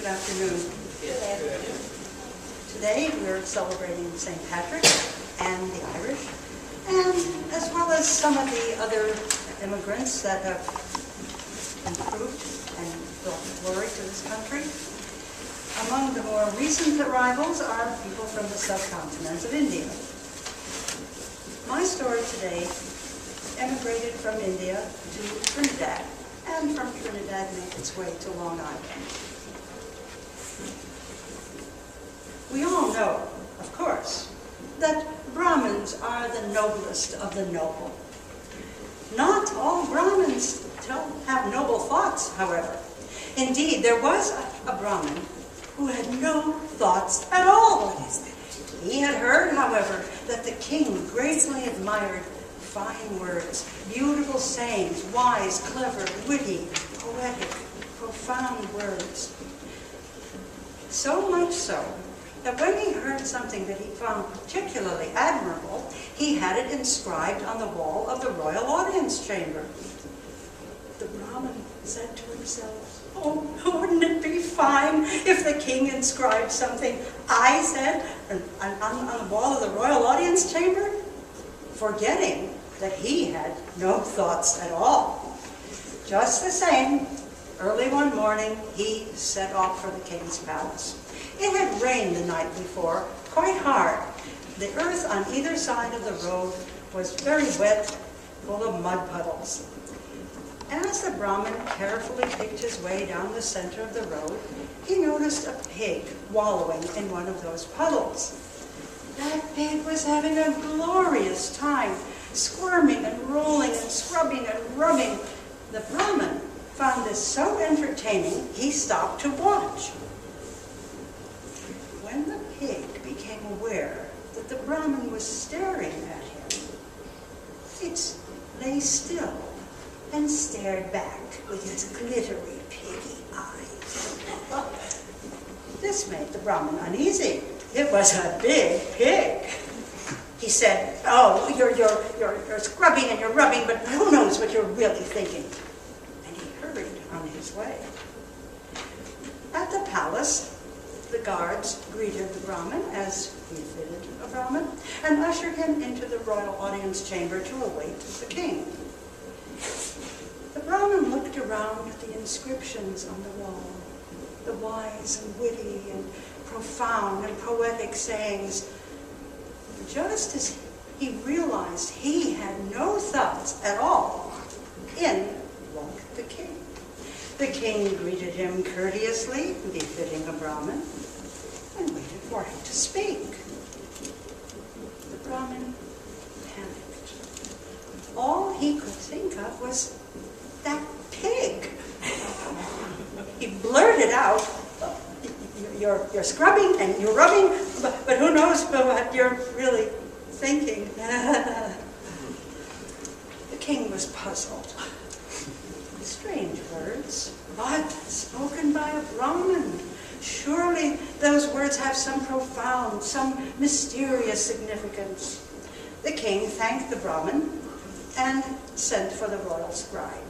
afternoon. Today we're celebrating St. Patrick and the Irish, and as well as some of the other immigrants that have improved and brought glory to this country. Among the more recent arrivals are people from the subcontinent of India. My story today emigrated from India to Trinidad, and from Trinidad made its way to Long Island. We all know, of course, that Brahmins are the noblest of the noble. Not all Brahmins have noble thoughts, however. Indeed, there was a Brahmin who had no thoughts at all. He had heard, however, that the king greatly admired fine words, beautiful sayings, wise, clever, witty, poetic, profound words. So much so that when he heard something that he found particularly admirable, he had it inscribed on the wall of the royal audience chamber. The Brahmin said to himself, "Oh, wouldn't it be fine if the king inscribed something I said on the wall of the royal audience chamber?" Forgetting that he had no thoughts at all. Just the same, early one morning, he set off for the king's palace. It had rained the night before, quite hard. The earth on either side of the road was very wet, full of mud puddles. As the Brahmin carefully picked his way down the center of the road, he noticed a pig wallowing in one of those puddles. That pig was having a glorious time, squirming and rolling and scrubbing and rubbing. The Brahmin found this so entertaining, he stopped to watch. When the pig became aware that the Brahmin was staring at him, it lay still and stared back with its glittery piggy eyes. This made the Brahmin uneasy. It was a big pig. He said, "Oh, you're scrubbing and you're rubbing, but who knows what you're really thinking?" And he hurried on his way. At the palace, the guards greeted the Brahmin as befitted a Brahmin, and ushered him into the royal audience chamber to await the king. The Brahmin looked around at the inscriptions on the wall, the wise and witty and profound and poetic sayings. Just as he realized he had no thoughts at all, in walked the king. The king greeted him courteously, befitting a Brahmin, and waited for him to speak. The Brahmin panicked. All he could think of was that pig. He blurted out, "You're scrubbing and you're rubbing, but who knows what you're really thinking." The king was puzzled. Strange words, but spoken by a Brahmin. Surely those words have some profound, some mysterious significance. The king thanked the Brahmin and sent for the royal scribe.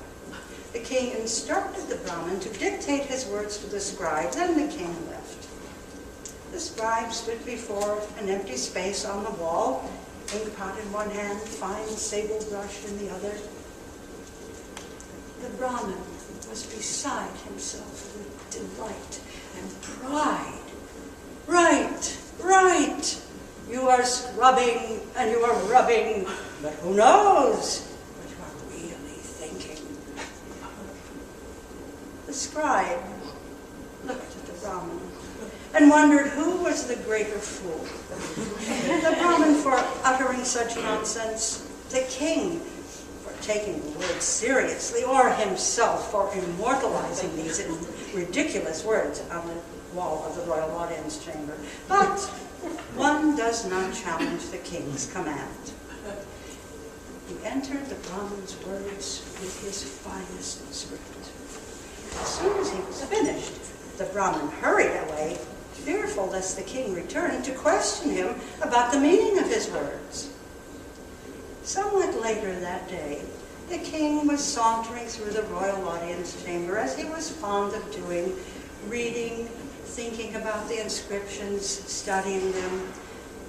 The king instructed the Brahmin to dictate his words to the scribe, then the king left. The scribe stood before an empty space on the wall, inkpot in one hand, fine sable brush in the other. The Brahmin was beside himself with delight and pride. "Right, right! You are scrubbing and you are rubbing, but who knows what you are really thinking?" The scribe looked at the Brahmin and wondered who was the greater fool, the Brahmin for uttering such nonsense, the king for taking the words seriously, or himself for immortalizing these ridiculous words on the wall of the royal audience chamber. But one does not challenge the king's command. He entered the Brahmin's words with his finest script. As soon as he was finished, the Brahmin hurried away, fearful lest the king return to question him about the meaning of his words. Somewhat later that day, the king was sauntering through the royal audience chamber, as he was fond of doing, reading thinking about the inscriptions, studying them,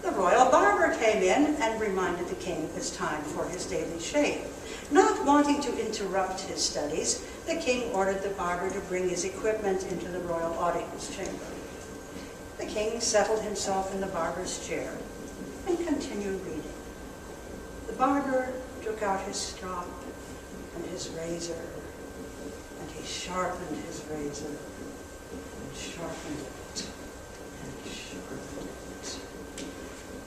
the royal barber came in and reminded the king it was time for his daily shave. Not wanting to interrupt his studies, the king ordered the barber to bring his equipment into the royal audience chamber. The king settled himself in the barber's chair and continued reading. The barber took out his strop and his razor, and he sharpened his razor, and sharpened it, and sharpened it.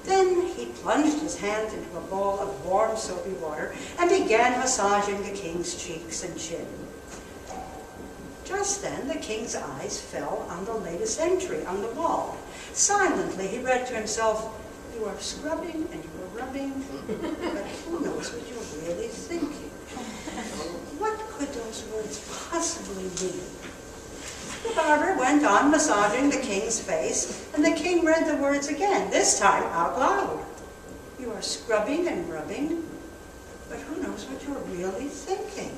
Then he plunged his hand into a bowl of warm soapy water and began massaging the king's cheeks and chin. Just then the king's eyes fell on the latest entry on the wall. Silently he read to himself, "You are scrubbing and you are rubbing, but who knows what you're really thinking?" What could those words possibly mean? The barber went on massaging the king's face, and the king read the words again, this time out loud. "You are scrubbing and rubbing, but who knows what you're really thinking?"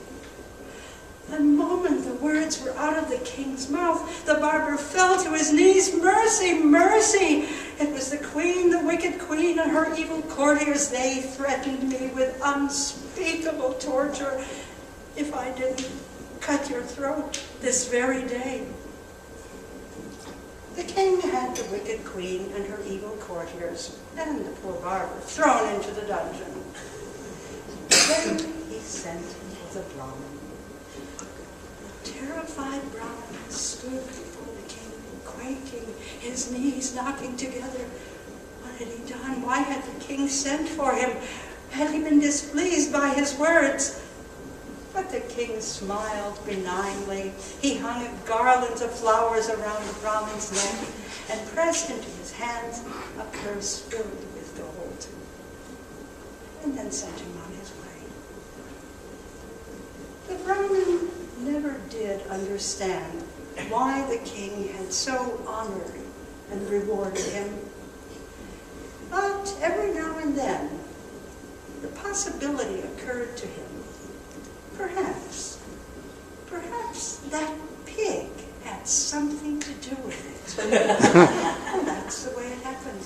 The moment the words were out of the king's mouth, the barber fell to his knees. "Mercy, mercy! It was the queen, the wicked queen, and her evil courtiers. They threatened me with unspeakable torture if I didn't cut your throat this very day." The king had the wicked queen and her evil courtiers and the poor barber thrown into the dungeon. Then he sent for the Brahman. The terrified Brahman stood before the king, quaking, his knees knocking together. What had he done? Why had the king sent for him? Had he been displeased by his words? But the king smiled benignly. He hung garlands of flowers around the Brahman's neck and pressed into his hands a purse filled with gold, and then sent him on his way. The Brahman never did understand why the king had so honored and rewarded him. But every now and then, the possibility occurred to him. Perhaps that pig had something to do with it. And that's the way it happened.